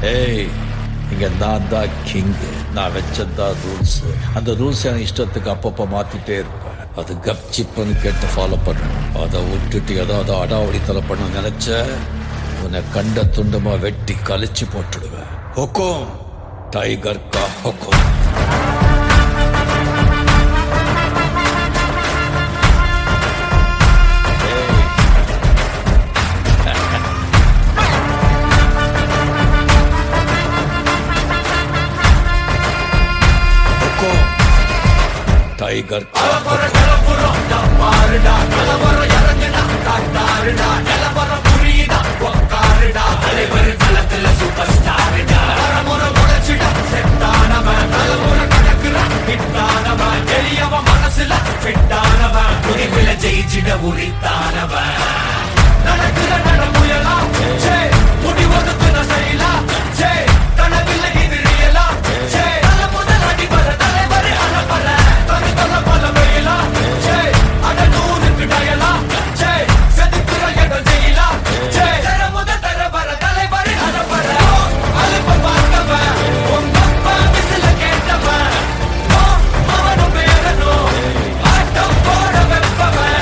ஏய், இங்க நான் தான் கிங். நான் வச்சதான் ரூல்ஸ். அந்த ரூல்ஸ் என் இஷ்டத்துக்கு அப்பப்போ மாத்திட்டே இருப்பேன். அது கப்சிப்புன்னு கேட்டு ஃபாலோ பண்ணணும். அதை விட்டுட்டு ஏதாவது அடாவடித்தலை பண்ண நினைச்ச உன்னை கண்ட துண்டமா வெட்டி கழிச்சு போட்டுடுவேன். ஹொக்கும், டைகர் கா ஹொக்கும். டைகர் ஜெயிச்சிட உரித்தானவன் நடக்கிற நடமுயலா முடிவதுக்கு நசையிலா கனவில்ல இது ரியலா தல முதல் அடிபர தலைவரை அனப்பற தனி தல பல வெயிலா அட நூறுக்கு டயலா செதுக்குற இடம் ஜெயிலா தர முதல் தரவர தலைவரை அனப்பற அலுப்ப பார்த்தவன் உங்க அப்பா விசில கேட்டவன் அவனும் பேரனும் ஆட்டம் போட வெப்பவன்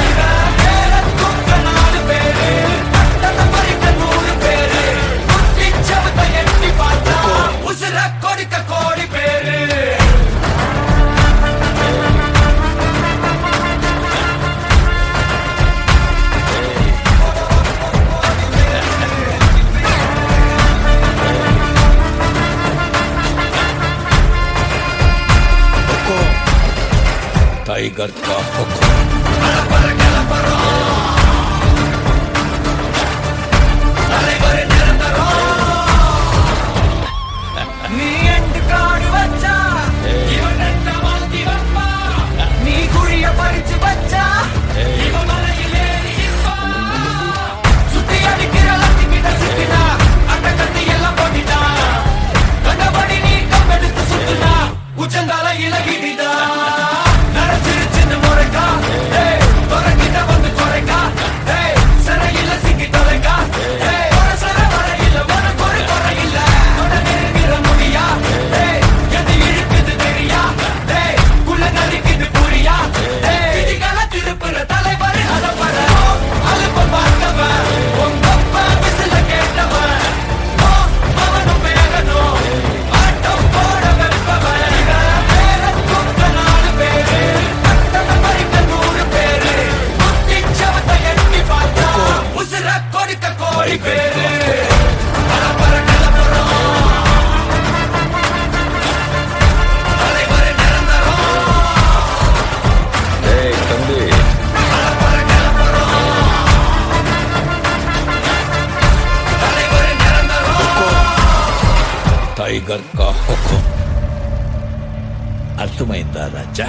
டைகர் கா ஹொக்கும். நீ எண்டு காடு வச்சா இவன் எந்த மாத்தி வப்பா நீ குழிய பறிச்சு வச்சா இவன் மலையில் ஏறி இருப்பா சுத்தி அடிக்கிற லத்திக்கிட்ட சிக்கினா அந்த கத்தி எல்லாம் போட்டிட்டா கண்டபடி நீ கம்பெடுத்து சுத்துனா உச்சந்தால இலகிடிதா நரச்சிருச்சுன்னு முறைக்கா துறக்கிட்ட வந்து குறைக்கா சிறையில சிக்கி தொலைக்கா சர வரையில உனக்கு ஒரு குறையில்ல நெருங்கிற முடியா எது இழுக்குது தெரியா குள்ள நரிக்குது புரியா விதிகளை திருப்புற தலைவர் அலப்பற அலுப்ப பார்த்தவன் உங்க அப்பா விசில கேட்டவன் அவனும் பேரனும் ஆட்டம் போட வெப்பவன் பேரத்துக்க 4 பேரு அத்தனை பறிக்க 100 பேரு முத்தி சவத்தை எட்டி பார்த்தா உசுர கொடுக்க கோடி பேரு அலப்பற நிலப்பறம் தலைவர் நிரந்தரம் ஏய் தம்பி, அலப்பற நிலப்பறம் தலைவர் நிரந்தரம் டைகர் கா ஹொக்கும். అర్థమైందా రాజా?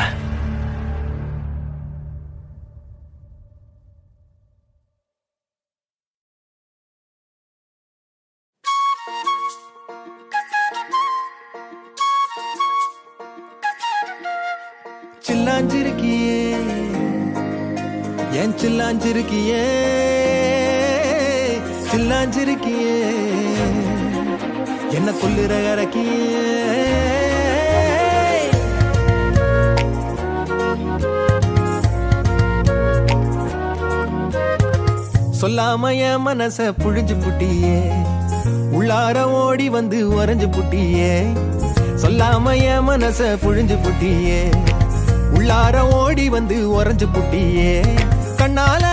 சில்லாஞ்சிருக்கியே ஏன் சில்லாஞ்சிருக்கியே சில்லாஞ்சிருக்கியே என்ன கொல்லுற இறக்கியே சொல்லாம என் மனச புழிஞ்சு புட்டியே உள்ளார ஓடி வந்து உறைஞ்சு புட்டியே சொல்லாம என் மனச புழிஞ்சு புட்டியே உள்ளார ஓடி வந்து உறைஞ்சு புட்டியே கண்ணால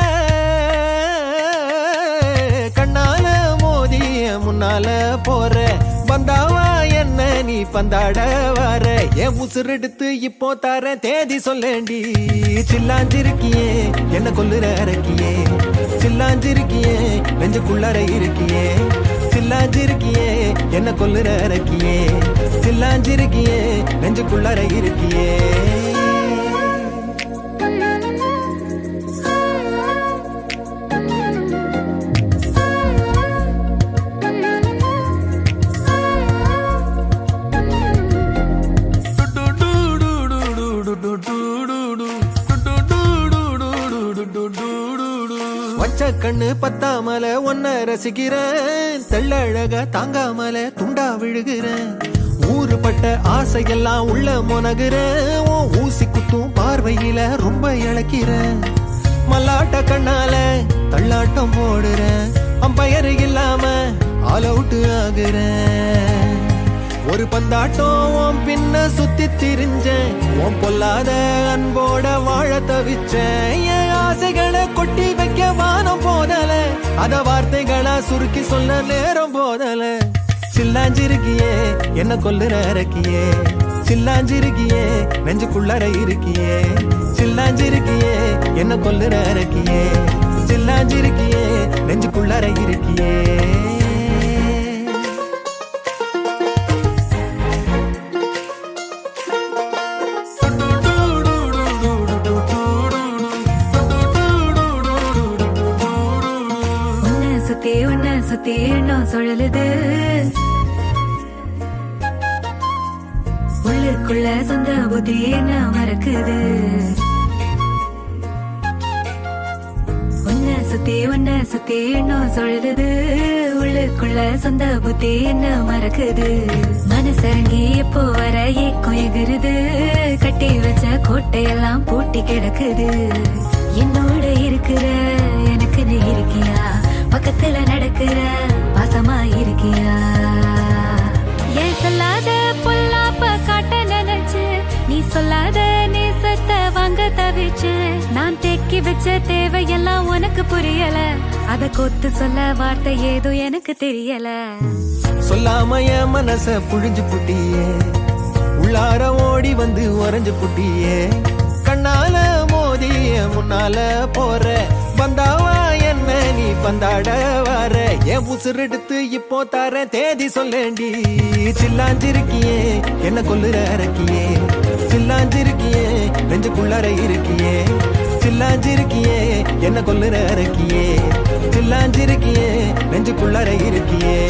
கண்ணால மோதி முன்னால போற வந்தாவா என்ன நீ பந்தாட வர என் உசுரெடுத்து இப்போ தர தேதி சொல்லேண்டி சில்லாஞ்சிருக்கியே என்ன கொல்லுற இறக்கியே சில்லாஞ்சிருக்கியே நெஞ்சுக்குள்ளார இருக்கியே சில்லாஞ்சிருக்கியே என்ன கொல்லுற இறக்கியே சில்லாஞ்சிருக்கியே நெஞ்சுக்குள்ளார இருக்கியே கண்ணு பத்தாமல ஒன்ன ரசிக்கிறேன், தெள்ளழக தாங்காமல துண்டா விழுகிறேன். ஊறுபட்ட ஆசையெல்லாம் உள்ள மொனகுறேன், உன் ஊசி குத்தும் பார்வையில ரொம்ப இழக்கிறேன். மல்லாட்ட கண்ணால தள்ளாட்டம் போடுறேன், அம்பயர் இல்லாம ஆல் அவுட் ஆகுறேன். ஒரு பந்தாட்டம் உன் பின்ன சுத்தி திரிஞ்சேன், உன் பொல்லாத அன்போட வாழ தவிச்சேன். என் ஆசைகளை கொட்டி வைக்க வானம் போதல, அத வார்த்தைகளா சுருக்கி சொல்ல நேரம் போதல. சில்லாஞ்சிருக்கியே என்ன கொல்லுற அரக்கியே, சில்லாஞ்சிருக்கியே நெஞ்சுக்குள்ளற இருக்கியே. சில்லாஞ்சிருக்கியே என்ன கொல்லுற அரக்கியே, சில்லாஞ்சிருக்கியே நெஞ்சுக்குள்ளற இருக்கியே. உன்னை சுத்தி எண்ணம் சுழலுது, உள்ளுக்குள்ள சொந்த புத்தி என்ன மறக்குது. உன்னை சுத்தி எண்ணம் சுழலுது, உள்ளுக்குள்ள சொந்த புத்தி என்ன மறக்குது. மனசரங்கி எப்போ வர ஏக்கம் எகுருது, கட்டி வச்ச கோட்டையெல்லாம் பூட்டி கிடக்குது. என்னோட இருக்கிற எனக்கு நீ இருக்கியா, பக்கத்துல நடக்கிற பாசமா இருக்கியா. ஏன் சொல்லாத பொல்லாப்ப காட்ட நினைச்சு, நீ சொல்லாத நேசத்தை வாங்க தவிச்சு. நான் தேக்கி வச்ச தேவையெல்லாம் உனக்கு புரியல, அத கொத்து சொல்ல வார்த்தை ஏதோ எனக்கு தெரியல. சொல்லாம என் மனச புழிஞ்சு புட்டியே, உள்ளார ஓடி வந்து உறைஞ்சு புட்டியே. கண்ணால மோதி முன்னால போற, வந்தாவா என்ன நீ பந்தாட வர. என் உசுரெடுத்து இப்போ தர தேதி சொல்லேண்டி. சில்லாஞ்சிருக்கியே என்ன கொல்லுற அரக்கியே, சில்லாஞ்சிருக்கியே நெஞ்சுக்குள்ளற இருக்கியே. சில்லாஞ்சிருக்கியே என்ன கொல்லுற அரக்கியே, சில்லாஞ்சிருக்கியே நெஞ்சுக்குள்ளற இருக்கியே.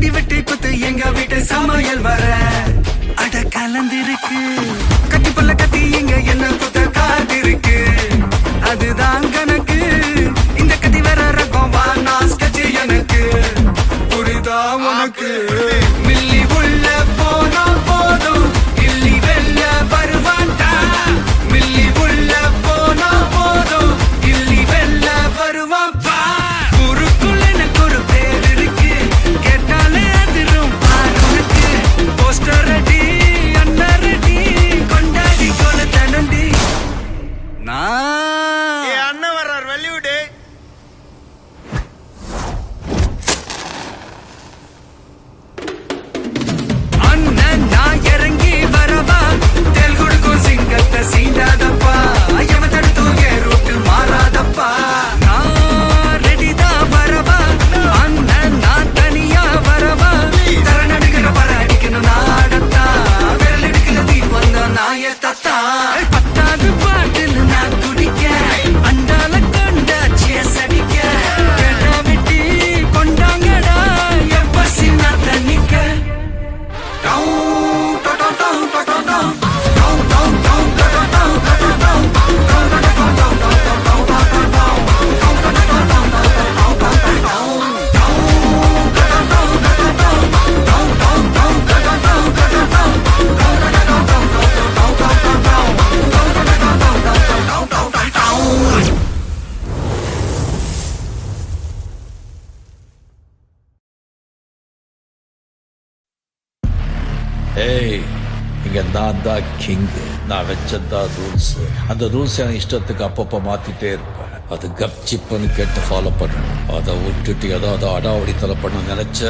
அடி வெட்டி குத்து எங்க வீட்டு சமையல் வர அட கலந்திருக்கு கட்டி பல்ல கட்டி இங்க என்ன குத்த காத்திருக்கு அதுதான் கணக்கு இந்த கத்தி வேற ரகம் வா நான் ஸ்கெட்ச் எனக்கு புரிதா உனக்கு மில்லி உள்ள போனா போதும் இல்லி வெல்ல வருவான்டா மில்லி உள்ள போனா போதும் இல்லி வெல்ல வருவான் பா ஊருக்குள்ள எனக்கு ஒரு பேர் இருக்கு கேட்டாலே அதிரும் பாருனுக்கு போஸ்டர் ரெடி அண்ணன் ரெடி கொண்டாடி கொலை தனண்டி நான் அண்ணன் வர்றார் வெளியூடு அண்ணன் நான் இறங்கி வரவா தெல் கொடுக்கும் சிங்கத்தை சீண்டாதப்பா எவன் தடுத்து ரூட்டு மாறாதப்பா நான் ரெடிதான் வரவா அண்ணன் நான் தனியா வரவா தர நடுகிற பர அடிக்கணும் நாடத்தா விரல் எடுக்கல தீ வந்த நாய தத்தா பத்தாவது பாட்டில் நான் குடிக்க அண்டால கொண்டா சேஸ் அடிக்க கேட்டா வெட்டி கொண்டாங்கடா எப்பசி நான் தண்ணிக்க ஏய் இங்க நான் தான் கிங். நான் வச்சதான் ரூல்ஸ். அந்த ரூல்ஸ் என் இஷ்டத்துக்கு அப்பப்போ மாத்திட்டே இருப்பேன். அது கப்சிப்புன்னு கேட்டு ஃபாலோ பண்ணணும். அதை விட்டுட்டு ஏதாவது அடாவடித்தலை பண்ண நினைச்ச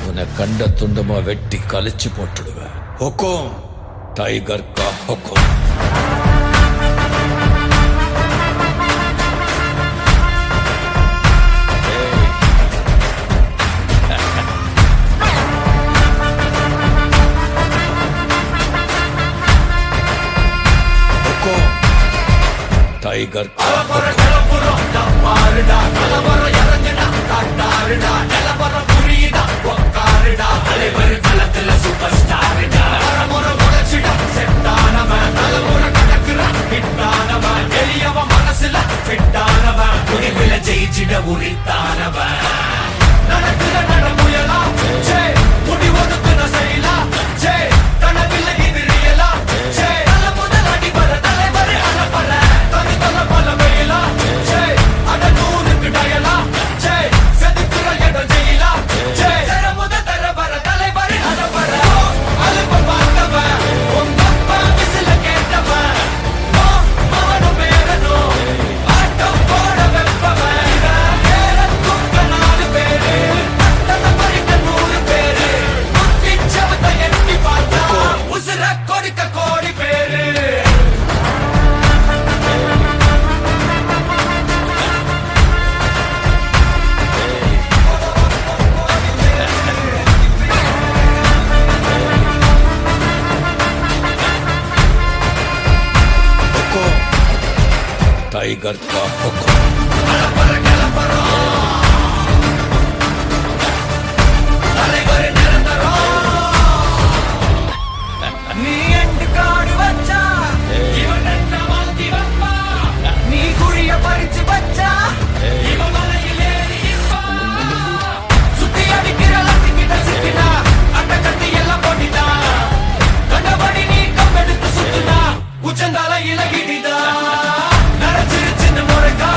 உன்னை கண்ட துண்டமா வெட்டி கழிச்சு போட்டுடுவேன். ஹொக்கோம் டைகர் கா ஹொக்கோம். டைகர் ஜெயிச்சிட உரித்தானவன் நடக்குற நடமுயலா முடி ஒதுக்குன செயலா கனவில்ல இது ரியலா தல முதல் அடிபர தலைவரை அனுப்பற தனி தல பல வெயிலா அட நூறுக்கு டயலா செதுக்குற இடம் ஜெயிலா தர முதல் தர வர தலைவரை அனுப்பற அலுப்ப பார்த்தவன் உங்க அப்பா விசில கேட்டவன் அவனும் பேரனும் ஆட்டம் போட வெப்பவன் டைகர் கா ஹொக்கோம். நீ எண்டு காடு வச்சா இவன் என்ன வாழ்த்தி வப்பா நீ குழிய பறிச்சு வச்சா இவன் மலையில் ஏறி இருப்பா சுத்தி அடிக்கிற லத்திக்கிட்ட சிக்கினா அட்ட கட்டி எல்லாம் போட்டினா கண்டபடி நீ கம்பெடுத்து சுத்துனா உச்சந்தால இலகிடிதா நரைச்சிருச்சுன்னு முறைக்கா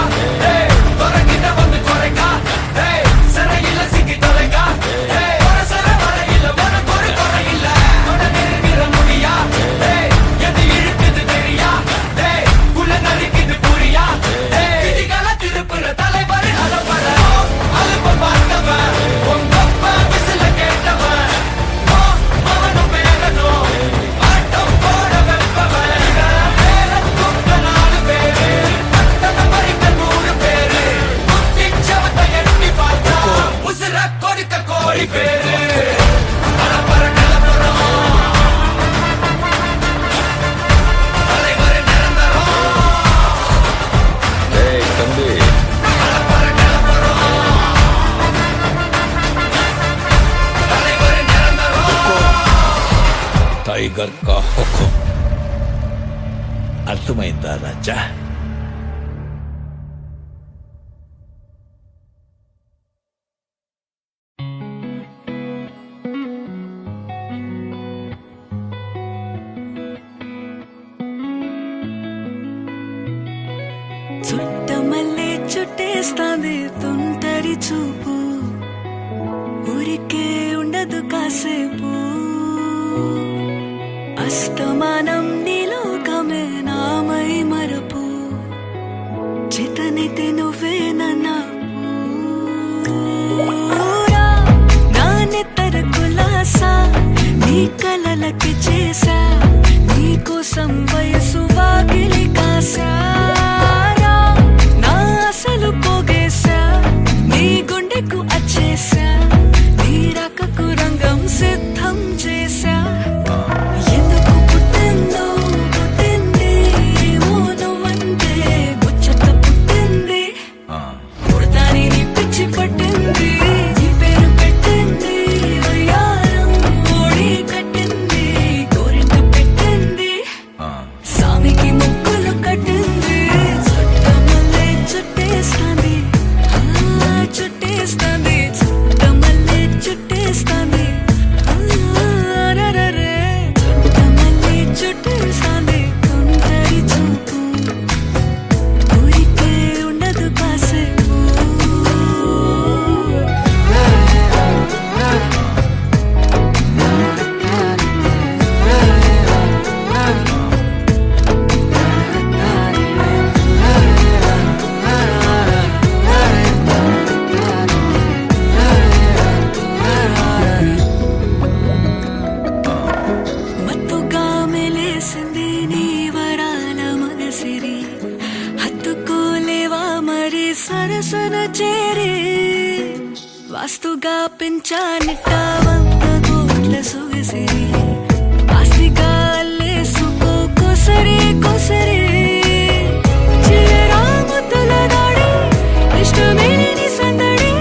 టైగర్ కా హుకుం. అర్థమైందా రాజా? చుట్టమల్లే చుట్టేస్తాంది తుంటరి చూపు, ఊరికే ఉండదు కాసేపు. అస్తమానం నీలోకమే నామై మరపు, చేతనైతే నువ్వే నన్నా నా నెత్తర కులాసా నీ కలలకి చేసా, నీ కోసం వయసు వాకిలి కాసా. నా అసలు పోగేశా, నీ గుండెకు అచ్చేసా, నీ రకకు రంగం సిద్ధం చేశా. ఎందుకు పుట్టిందో పుట్టింది, ఏమో నువ్వంటే ముచ్చట పుట్టింది. పుడతాని నీ పిచ్చి పట్టింది, నీ పేరు పెట్టింది, వయ్యారం ఓడి కట్టింది, గోరింట పెట్టింది, సామికి ముక్కులు కట్టింది. చుట్టమల్లే చుట్టేస్తాంది, చుట్టేస్తాంది, చుట్టమల్లే చుట్టేస్తాంది, రరరే. చుట్టమల్లే చుట్టేస్తాంది తుంటరి చూపు, ఊరికే ఉండదు కాసేపు. మత్తుగా మెలేసింది నీ వరాల మగసిరి, హత్తుకోలేవా మరి సరసన చేరి. వాస్తుగా పెంచానిట్ట 100 కోట్ల సొగసిరి, ఆస్తిగా అల్లేసుకో కొసరి కొసరి. చిల్లరా ముద్దుల దాడి, ఇష్టమేని సందడి,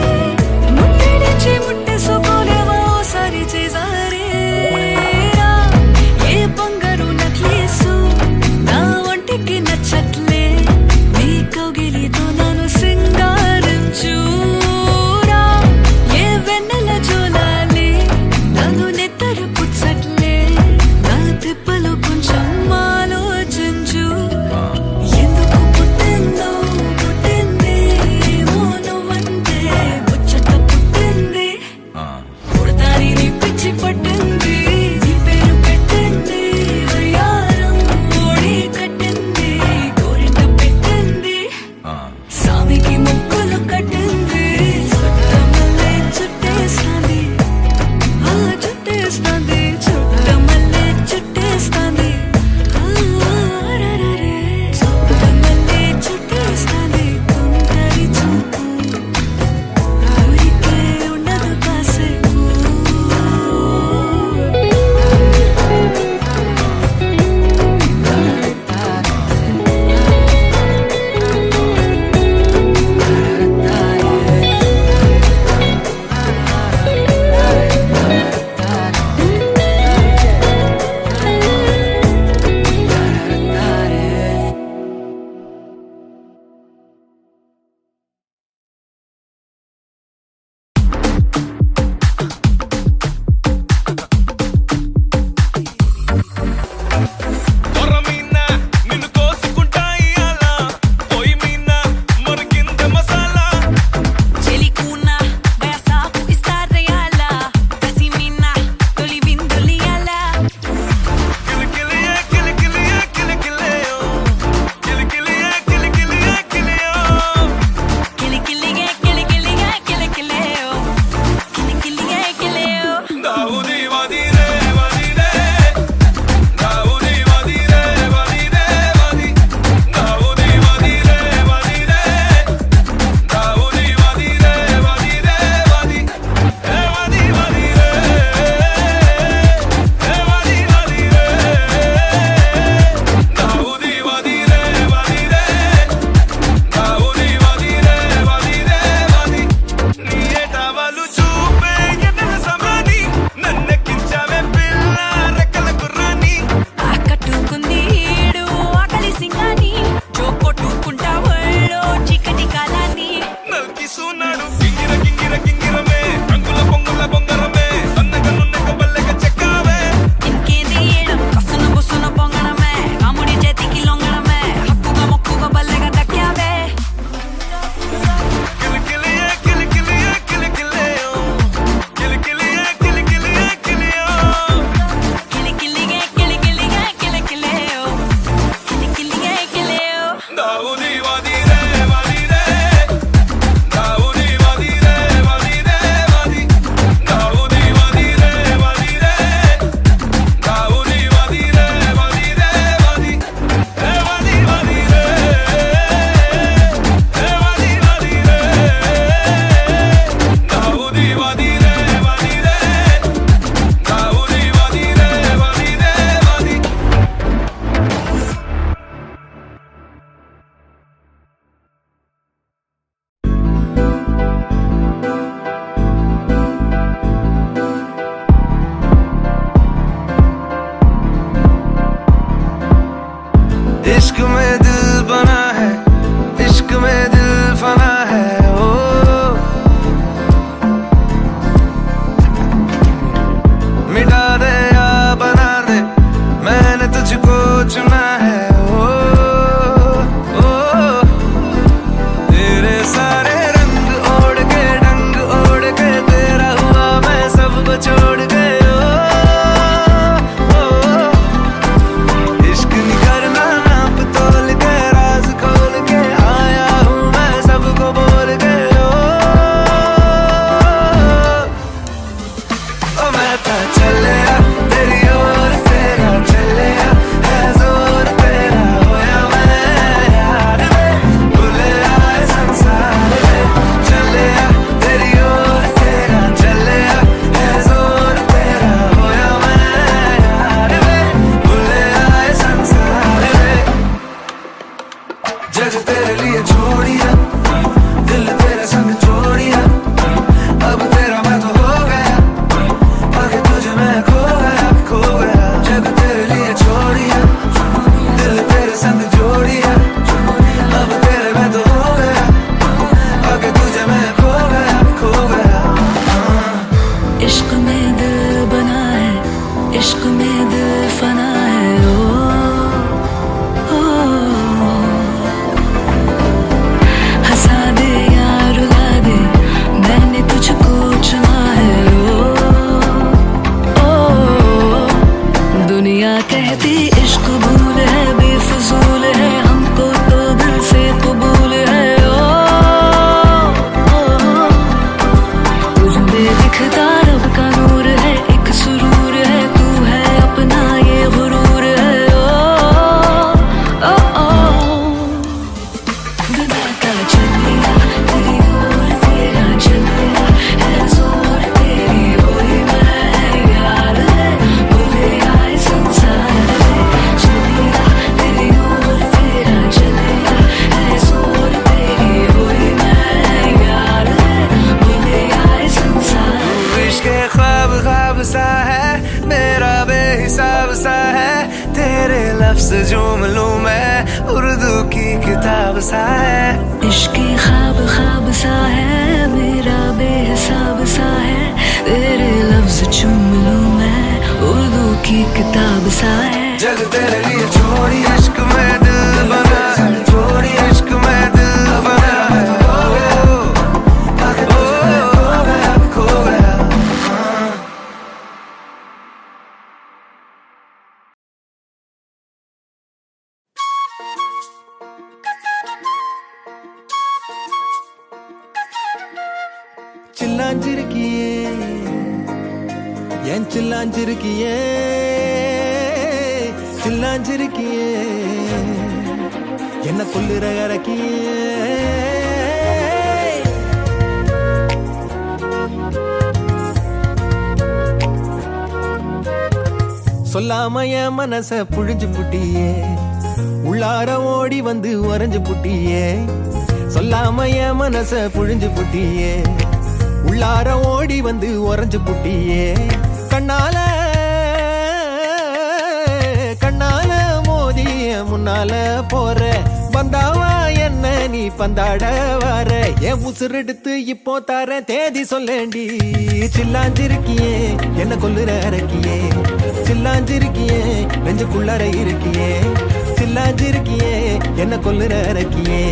ముట్టడిచి ముట్టేసుకోలేవా ఓసారి చేసారి. ఏ బంగారు నక్లీసు నా ఒంటికి నచ్చట్లే, నీ కౌగిలితో నన్ను సింగారించురా. ఏ వెన్నెల జోలాలి నన్ను నెత్తరు పుచ్చట్లే, నా తిప్పలు కొంచెం ఆలోచించు. సూనాడు కింగిర కింగిర కింగిరమే రంగుల పొంగుల బొంగరమే సన్నగ నున్నగ బల్లెగ చెక్కావే ఇంకేది ఏడం కసును బుసును పొంగడమే రాముడి చేతికి లొంగడమే హక్కుగా మొక్కుగా బల్లెగా దక్కావే కిలికిలియే కిలికిలియే కిలికిలియో కిలికిలియే కిలికిలియే కిలియో కిలికిలిగే కిలికిలిగే కిలికిలేయో కిలికిలిగే కిలేయో దావుది వాదిరే వాదిరే దావుది వాదిరే వాదిరే వాది దావుది వాదిరే వాదిరే దావుది వాదిరే వాదిరే వాది ఏ వాది వాదిరే ఏ వాది వాదిరే దావుది వాదిరే వాదిరే దావుది వాదిరే వాదిరే వాది इश्क में दिल बना है इश्क में दिल फना है ओ मिटा दे या बना दे मैंने तुझको चुना है ओ तेरे सारे रंग ओढ़ के डंग ओढ़ के तेरा हुआ मैं सबको छोड़ के इश्क नहीं करना नाप तोल के राज खोल के आया हूँ मैं सबको बोल के ओ मैं तो चलिया तेरी ओर तेरा चलिया है जोर तेरा होया मैं यार वे भूले आए संसार में चलिया तेरी ओर तेरा चलिया है जोर तेरा होया मैं यार वे भूले आए संसार में जग तेरे लिए छोड़िया दिल तेरे संग जोड़िया अब तेरा मैं तो हो गया आगे तुझे मैं खो गया जग तेरे लिए छोड़िया दिल तेरे संग जोड़िया अब तेरे मैं तो हो गया आगे तुझे मैं खो गया इश्क में दिल बना है इश्क में दिल फना है ओ हंसा दे या रुला दे मैंने तुझको चुना है ओ दुनिया कहती इश्क भूल है बेफजूल है हमको तो दिल से कबूल है तुझ में दिखता रब का नूर है एक सुरूर है तू है अपना ये गुरूर है बनाता चलिया तेरी ओर तेरा चलिया है जोर तेरी होई मैं यार है भूले आए संसार में चलिया तेरी ओर तेरा चलिया है जोर तेरी होई मैं यार है भूले आए संसार इश्क ख्वाब ख्वाब सा है मेरा बेहिसाब सा है तेरे लफ्ज झूम लूं मैं उर्दू की किताब सा है इश्क ख्वाब ख्वाब सा है मेरा बेहिसाब सा है तेरे लफ्ज चूम लूं मैं उर्दू की किताब सा है जग तेरे लिए छोड़ी इश्क में दिल बना है छोड़ी इश्क में दिल बना है खो गया சில்லாஞ்சிருக்கியே என் சில்லாஞ்சிருக்கியே சில்லாஞ்சிருக்கியே என்ன கொல்லுற இறக்கியே சொல்லாம என் மனச புழிஞ்சு புட்டியே உள்ளார ஓடி வந்து உறைஞ்சு புட்டியே சொல்லாம என் மனச புழிஞ்சு புட்டியே உள்ளார ஓடி வந்து உறைஞ்சு புட்டியே கண்ணால கண்ணால மோதிய முன்னால போற வந்தாவா என்ன நீ பந்தாட வர என் உசுரெடுத்து இப்போ தர தேதி சொல்லேண்டி சில்லாஞ்சிருக்கியே என்ன கொல்லுற அரக்கியே சில்லாஞ்சிருக்கியே நெஞ்சுக்குள்ளற இருக்கியே சில்லாஞ்சிருக்கியே என்ன கொல்லுற அரக்கியே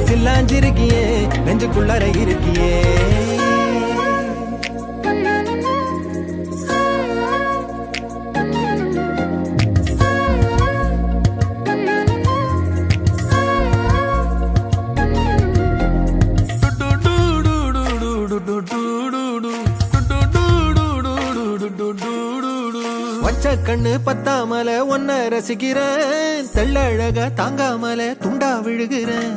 சில்லாஞ்சிருக்கியே நெஞ்சுக்குள்ளற இருக்கியே வச்ச கண்ணு பத்தாமல ஒன்ன ரசிக்கிறேன் தெள்ளழக தாங்காமல துண்டா விழுகிறேன்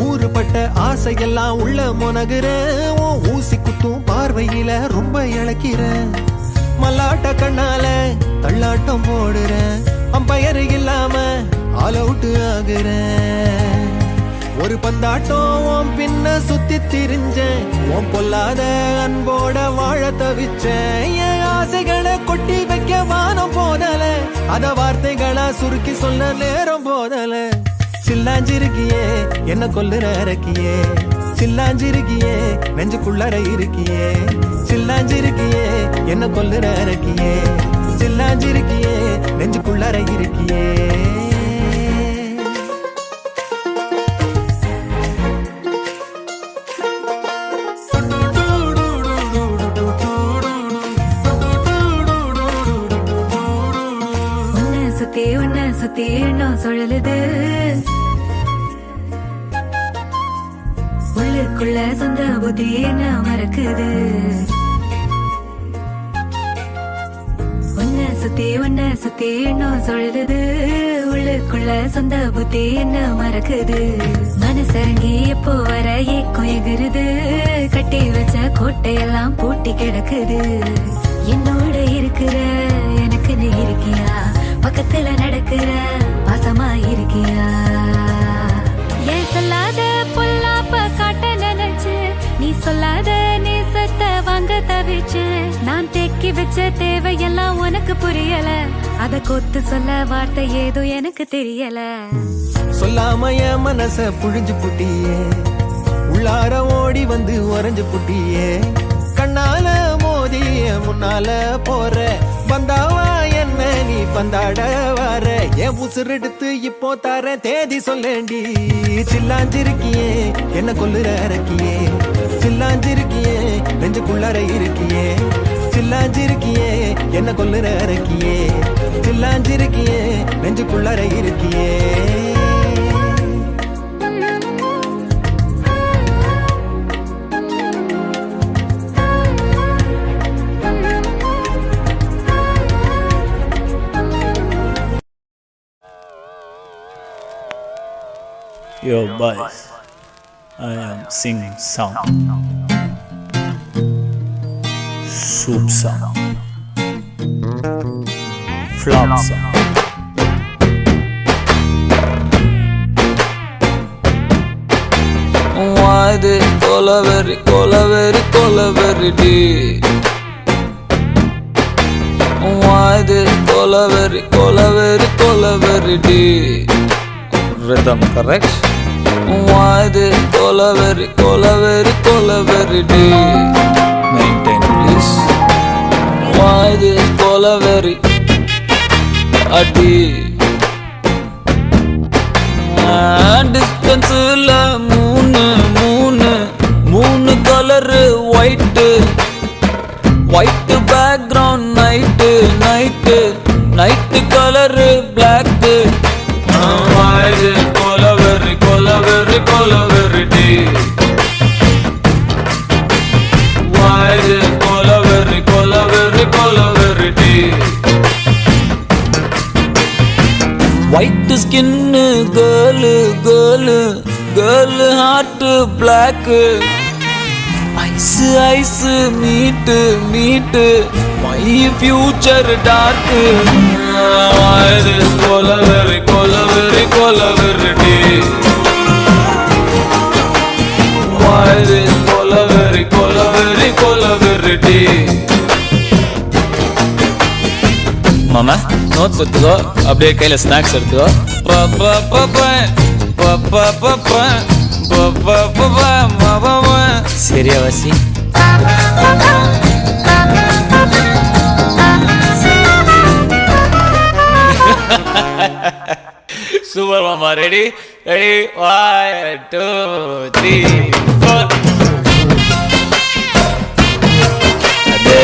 ஊறுபட்ட ஆசையெல்லாம் உள்ள முனகுறேன் உன் ஊசி குத்தும் பார்வையில ரொம்ப இழக்கிறேன் மல்லாட்ட கண்ணால தள்ளாட்டம் போடுறேன் அம்பயரு இல்லாம ஆல் அவுட் ஆகுறேன் ஒரு பந்தாட்டம் உன் பின்ன சுத்தி திரிஞ்சேன் உன் பொல்லாத அன்போட வாழ தவிச்சேன் என் ஆசைகளை கொட்டி வைக்க வானம் போதல அத வார்த்தைகளா சுருக்கி சொல்ல நேரம் போதல சில்லாஞ்சிருக்கியே என்ன கொல்லுற அரக்கியே சில்லாஞ்சிருக்கியே நெஞ்சுக்குள்ளற இருக்கியே சில்லாஞ்சிருக்கியே என்ன கொல்லுற அரக்கியே சில்லாஞ்சிருக்கியே நெஞ்சுக்குள்ளற இருக்கியே உன்னை சுத்தி எண்ணம் சுழலுது உள்ளுக்குள்ள சொந்த புத்தி என்ன மறக்குது உன்னை சுத்தி எண்ணம் சுழலுது உள்ளுக்குள்ள சொந்த புத்தி என்ன மறக்குது மனசரங்கி எப்போ வர ஏக்கம் எகிருது கட்டி வச்ச கோட்டையெல்லாம் பூட்டி கிடக்குது என்னோட இருக்கிற எனக்கு நீ இருக்கியா பக்கத்துல நடக்கிற பாசமா இருக்கியா ஏன் சொல்லாத பொல்லாப்ப காட்ட நினைச்சு நீ சொல்லாத நேசத்தை வாங்க தவிச்சு நான் தேக்கி வச்ச தேவையெல்லாம் உனக்கு புரியல அத கொத்து சொல்ல வார்த்தை ஏதோ எனக்கு தெரியல சொல்லாம என் மனச புழிஞ்சு புட்டியே உள்ளார ஓடி வந்து உறைஞ்சு புட்டியே கண்ணால மோதிய முன்னால போற வந்தாவா என்ன நீ பந்தாட வர என் உசுரெடுத்து இப்போ தர தேதி சொல்லேண்டி சில்லாஞ்சிருக்கியே என்ன கொல்லுற அரக்கியே சில்லாஞ்சிருக்கியே நெஞ்சுக்குள்ளற இருக்கியே சில்லாஞ்சிருக்கியே என்ன கொல்லுற அரக்கியே சில்லாஞ்சிருக்கியே நெஞ்சுக்குள்ளற இருக்கியே Yo boys, I am singing song, soup song, flop song. Why they colaveri, colaveri, colaveri deep? Why they colaveri, colaveri, colaveri deep? Rhythm correct? Why this colaveri, colaveri, colaveri deep? Maintain please. Why this colaveri a deep? Distance la moon color white, white background night color black. Why this colaveri, colaveri, colaveri deep? Why this colaveri, colaveri, colaveri deep? White skin girl heart black. Ice meet my future dark. Why this colaveri, colaveri, colaveri deep? Why this colaveri, colaveri, colaveri deep? மாமா notes எடுத்துக்கோ அப்படியே கையில snacks எடுத்துக்கோ Papa Papa Papa Papa Papa Papa பெரியவாசி. Super மாமா. Ready ready 1 2 3 4. அதே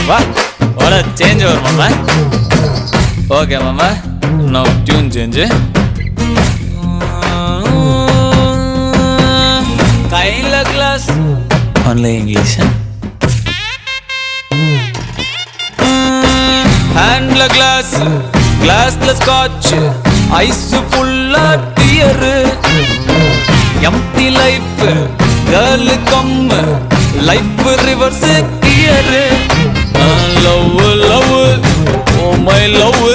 வா ஓட change வரும் மாமா. ஓகே மாமா. No tune change. கையில கிளாஸ் ஒன்லி இங்கிலீஷ். ஹேண்ட்ல கிளாஸ், கிளாஸ்ல ஸ்காட்ச், ஐஸ் ஃபுல்லா dear. Empty life, girl come, life reverse gear. Love, love, oh my love,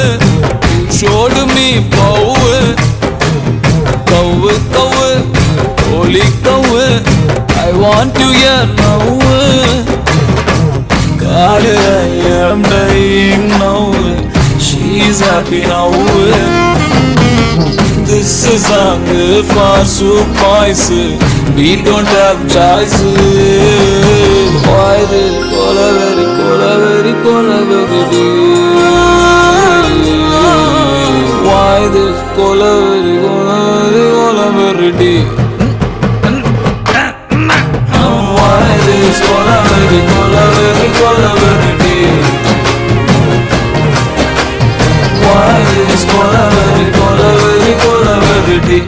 you showed me power. Cow, cow, holy cow, I want to hear now. God, I am dying now, she's happy now. This is a song for soup boys, we don't have choice. Why this colaveri, colaveri, colaveri? Why this colaveri, colaveri, colaveri? Why this colaveri, colaveri, colaveri? Why this colaveri, colaveri, colaveri?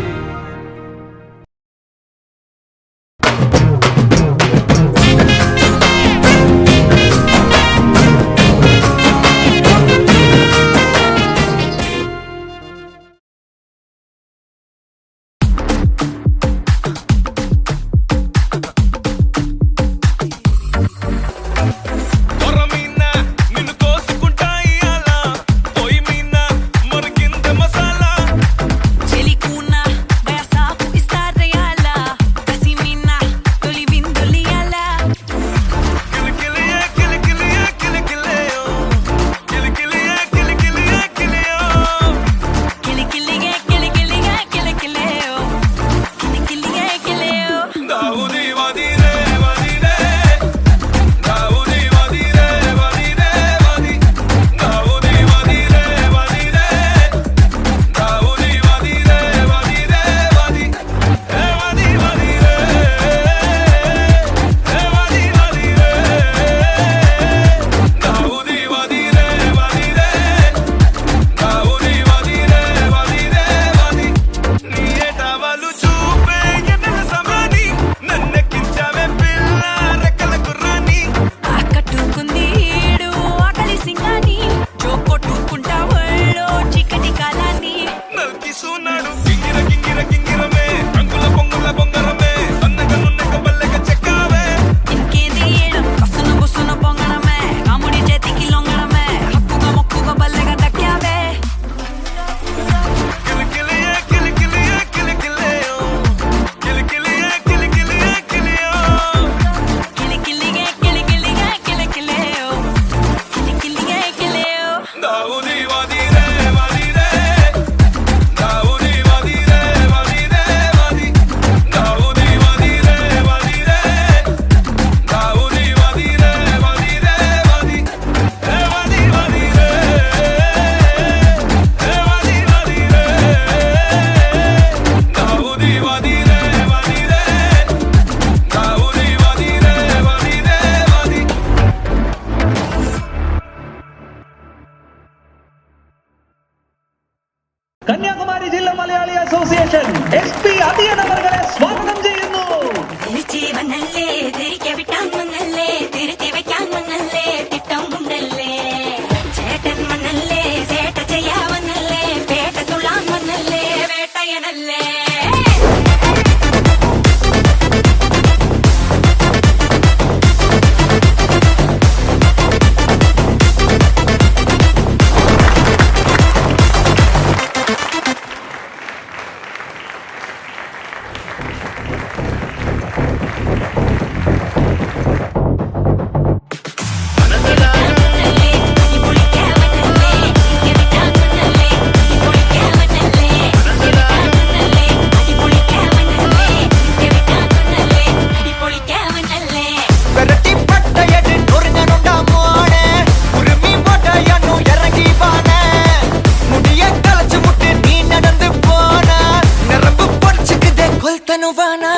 Kanyakumari ജില്ലാ Malayali association SP Athiyan അവരെ സ്വാഗതം ചെയ്യുന്നു. തിരിച്ചീവനല്ലേ തിരികെ വിട്ടാൻ വന്നല്ലേ തിരുത്തി വയ്ക്കാൻ വന്നല്ലേ തിട്ടം ഉണ്ടല്ലേ ചേട്ടൻ വന്നല്ലേ ചേട്ട ചെയ്യാവന്നല്ലേ പേട്ട തുള്ളാൻ വന്നല്ലേ വേട്ടയനല്ലേ. வேணுவானா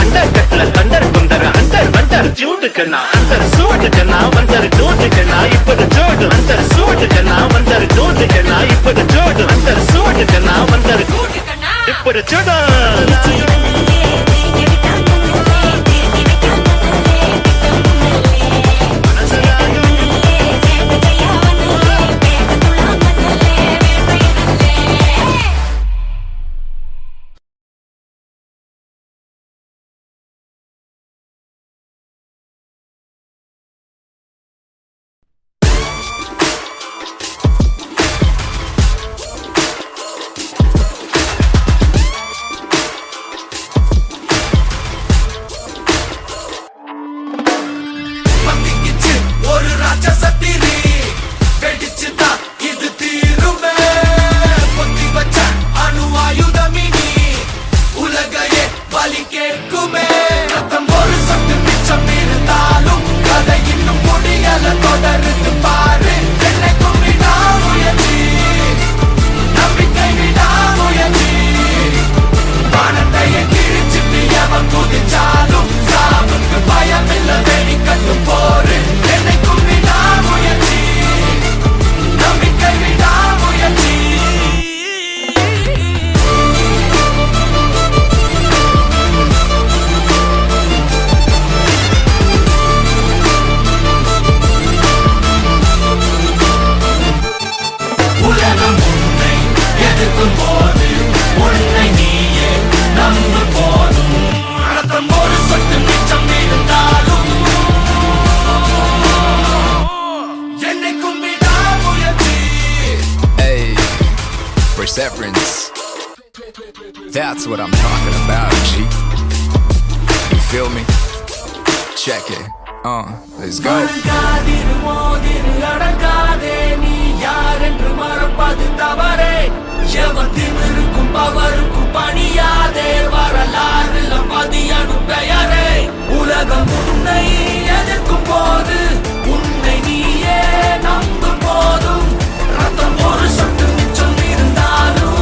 अंदर कटल कंदर कुंदर अंदर बंदर जूट कना अंदर सूट कना बंदर जूट कना इपद जोड़ अंदर सूट कना बंदर जूट कना इपद जोड़ अंदर सूट कना बंदर जूट कना इपद जोड़ Perseverance. That's what I'm talking about, G. You feel me? Check it. Let's go. உலகம் உன்னை எதிர்க்கும் போது உன்னை நீயே நம்பும் போதும் ரத்தம் ஒரு சொட்டு மிச்சம் இருந்தாலும்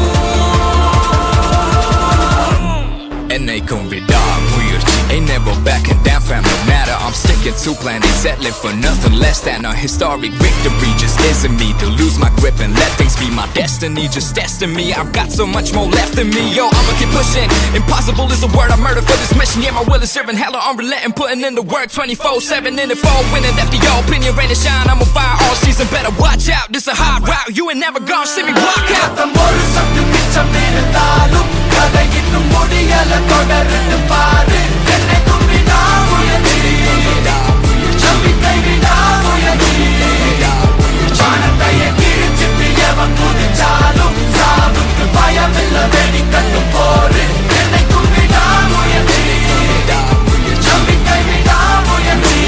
என்னைக்கும் விடா முயற்சி. Ain't never backing down fam, no matter I'm sticking 2 plan, ain't settling for nothing less than a historic victory. Just isn't me to lose my grip and let things be my destiny. Just testing me, I've got so much more left in me. Yo, I'ma keep pushing. Impossible is a word I murder for this mission. Yeah, my will is serving hella unrelenting, putting in the work 24/7 in the fall, winning after your opinion, rain and shine. I'm on fire all season, better watch out. This a hard route, you ain't never gonna see me rock out. ஒரு சத்து மிச்சம் இருந்தாலும் கதை இன்னும் முடியல, தொடர்ந்து பாரு. என்னை கும்பி நான் முயற்சி, நம்பிக்கை விடா முயற்சி. வானத்தையே கிழிச்சிட்டு எவன் குதிச்சாலும் சாவுக்கு பயமில்ல, வெடிக்கட்டு போரு. என்னை கும்பி நான் முயற்சி, நம்பிக்கை விடா முயற்சி.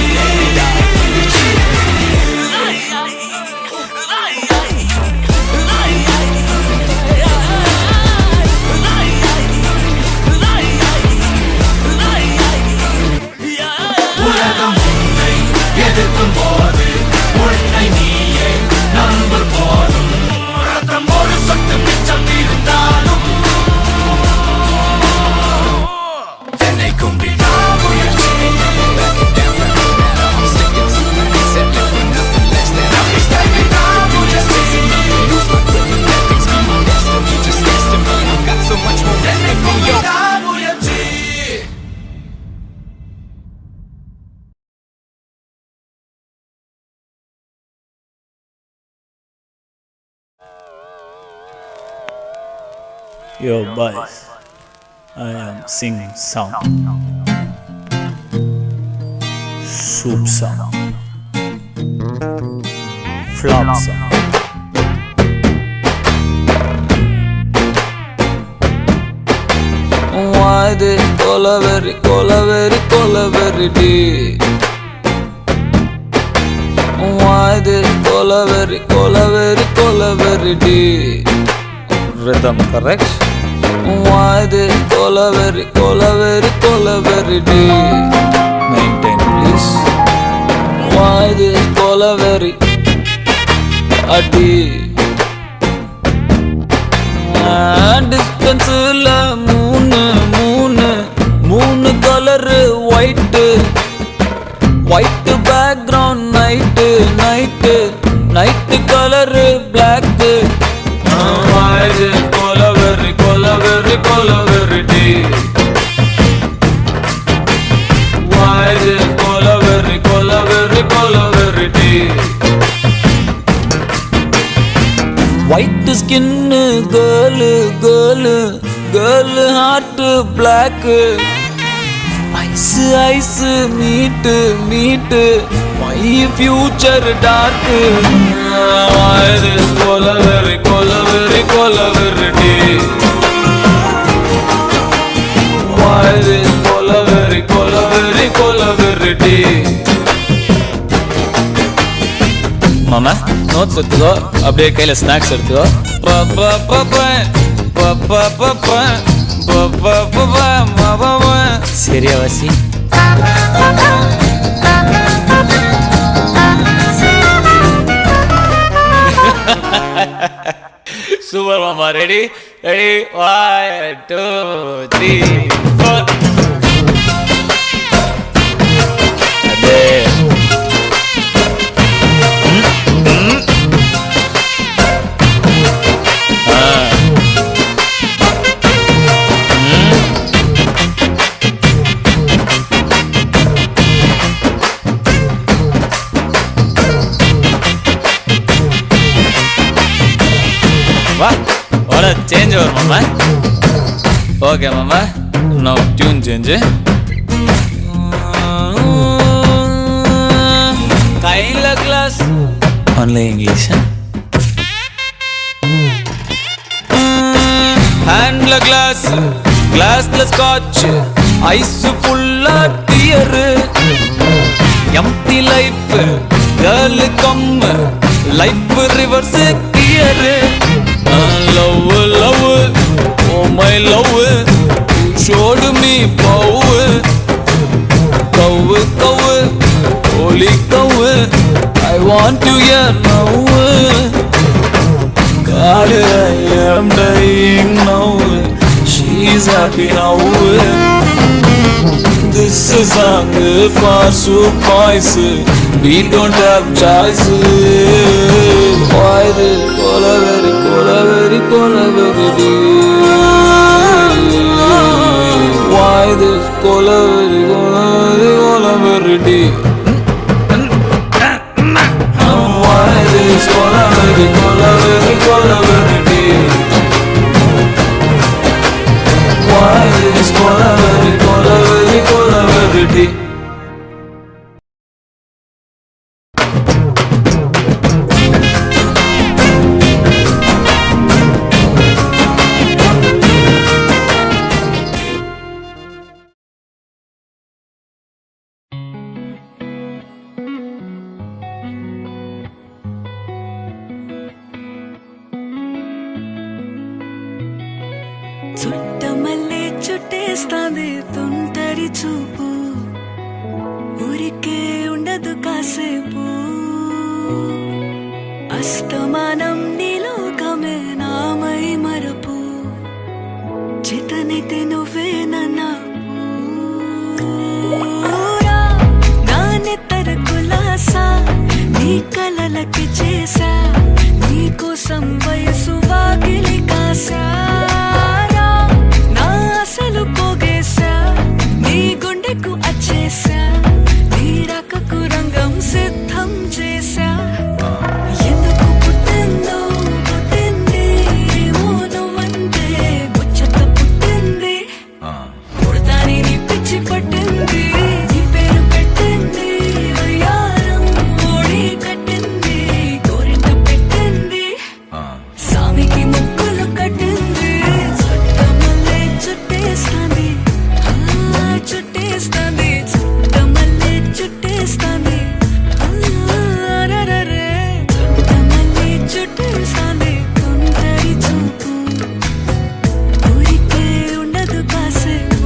உலகம் உன்னை எதிர்க்கும் போது உன்னை நீயே நம்பு போதும். ரத்தம் ஒரு சொட்டு மிச்சம் இருந்தாலும் என்னை கும்பிடா முயற்சி. Yo boys, I am Sing Sound. Soup Sound. Flop Sound. Why this colaveri, colaveri, colaveri deep? Why this colaveri, colaveri, colaveri deep? Rhythm correct? Why this colaveri, colaveri, colaveri deep? Maintain please. Why this colaveri a deep? Distance la moon color white background night color black. Why this colaveri, colaveri, colaveri deep? Why this colaveri, colaveri, colaveri deep? White skin girl heart black. Ice meet my future dark. Why this colaveri, colaveri, colaveri deep? Why this colaveri, colaveri, colaveri deep? மாமா notes எடுத்துக்கோ, அப்படியே கையில snacks எடுத்துக்கோ. சரியா வாசி? Super மாமா. Ready ready 1 2 3 4. அதே change வரும் மாமா. ஓகே மாமா, நான் டியூன் சேஞ்சு. கையில கிளாஸ் ஒன்லி இங்கிலீஷ், ஹேண்ட்ல கிளாஸ், கிளாஸ்ல ஸ்காட்ச், ஐஸ் ஃபுல்லா dear. Empty life girl come life reverse gear. Love, love, oh my love, showed me power. Cow, cow, holy cow, I want you here now. God, I am dying now, she's happy now. This is song for soup boys. We don't have choice. Why the cola very why this cola very deep? Why this cola very deep? Why this cola very deep? Chuttamalle చుట్టేస్తాంది తుంటరి చూపు ఊరికే ఉండదు కాసేపు అస్తమానం నీలోకమే నామై మరపు చేతనైతే నువ్వే నాన్నెత్తర కులాసా నీ కలలకి చేసా నీ కోసం వయసు వాకిలి కాసా అసలు పోగేశా నీ గుండెకు అచ్చేసా నీ రకకు రంగం సిద్ధం చేశా ఎందుకు పుట్టిందో పుట్టింది ఏమో నువ్వంటే ముచ్చట పుట్టింది పుడతాని నీ పిచ్చి పట్టింది నీ పేరు పెట్టింది వయ్యారం ఓడి కట్టింది గోరింట పెట్టింది సామికి ముక్కులు కట్టింది చుట్టేస్తాంది చుట్టమల్లే చుట్టేస్తాంది చుట్టమల్లే చుట్టేస్తాంది తుంటరి చూపు ఊరికే ఉండదు కాసేపు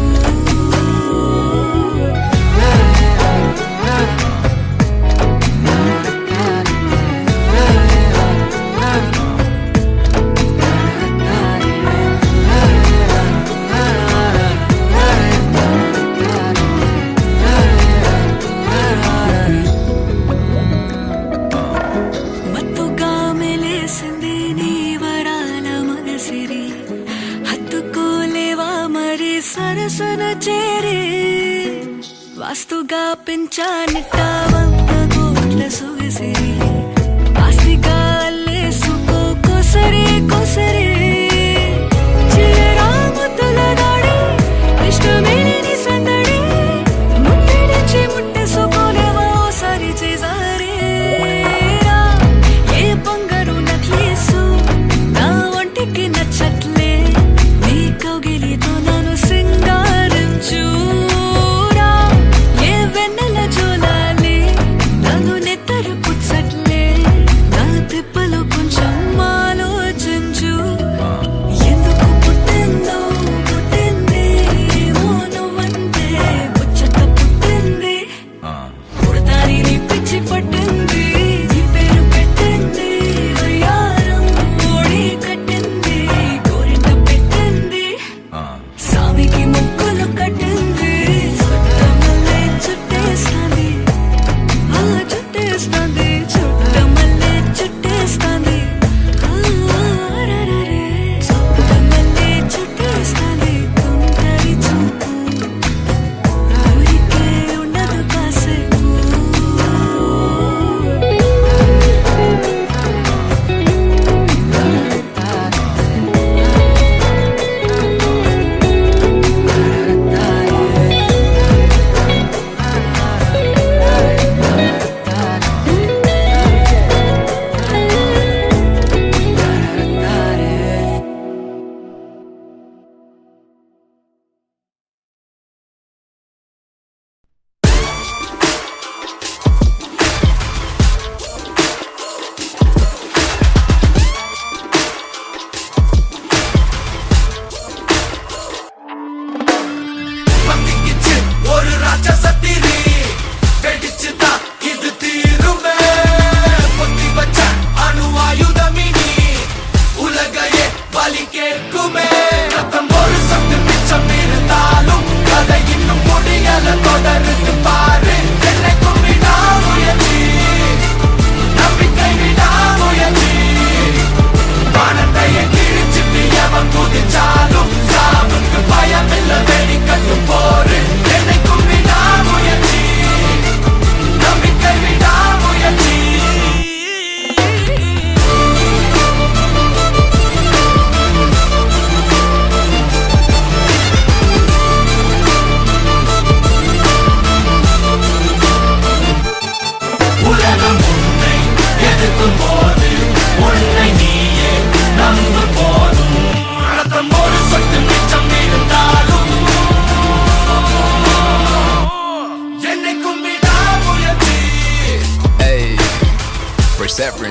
సరసన చేరి వాస్తుగా పెంచానిట్ట 100 కోట్ల సొగసిరి ఆస్తిగా అల్లేసుకో కొసరి కొసరి చిరరాముతుల దాడి ఇష్టమేని సందడి ముట్టడిచి ముట్టేసుకోలేవా ఓసారి చేసారే ఏ బంగారు నక్లీసు నా ఒంటికి నచ్చట్లే నీ కౌగిలితో సింగారించూరా ఏ వెన్నెల జోలాలి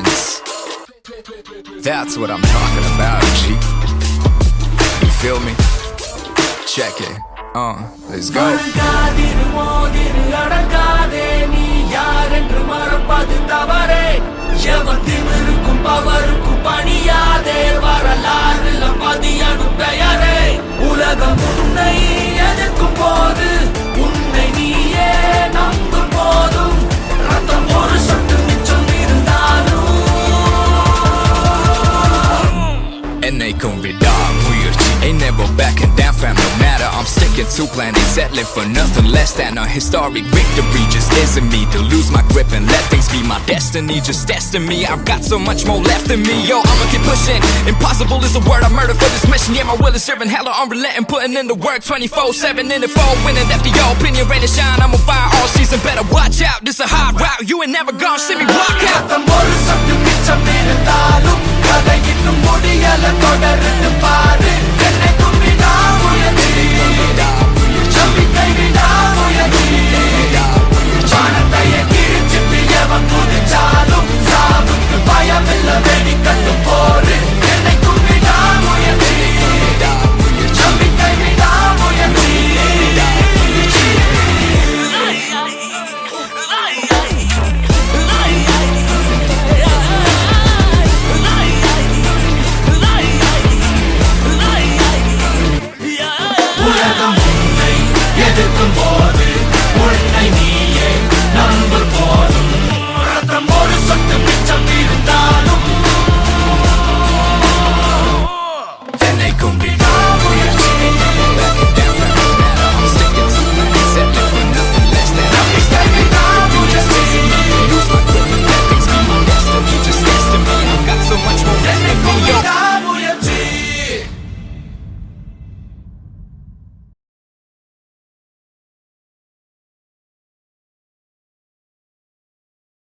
patience. That's what I'm talking about, G. You feel me? Check it. Let's go. அடங்காதிரு மோதிரு Adangathey நீ யார் என்று மறப்பது தவறே எவன் திமிருக்கும் பவருக்கும் பணியாதே வரலாறுல பதியனும் பெயரே உலகம் உன்னை எதிர்க்கும் போது உன்னை நீயே நம்பும் போதும் ரத்தம் ஒரு சொட்டு மிச்சம் இருந்தாலும் என்னைக்கும் விடாமுயற்சி ain't never backing down fam, no matter I'm sticking to plan, ain't settling for nothing less than a historic victory. Just isn't me to lose my grip and let things be my destiny. Just testing me, I've got so much more left in me. Yo, I'ma keep pushing. Impossible is a word I murder for this mission. Yeah, my will is serving hella unrelenting, putting in the work 24/7 in the fall, winning after your opinion, rain and shine. I'm on fire all season, better watch out. This a hard route, you ain't never gonna see me walk out.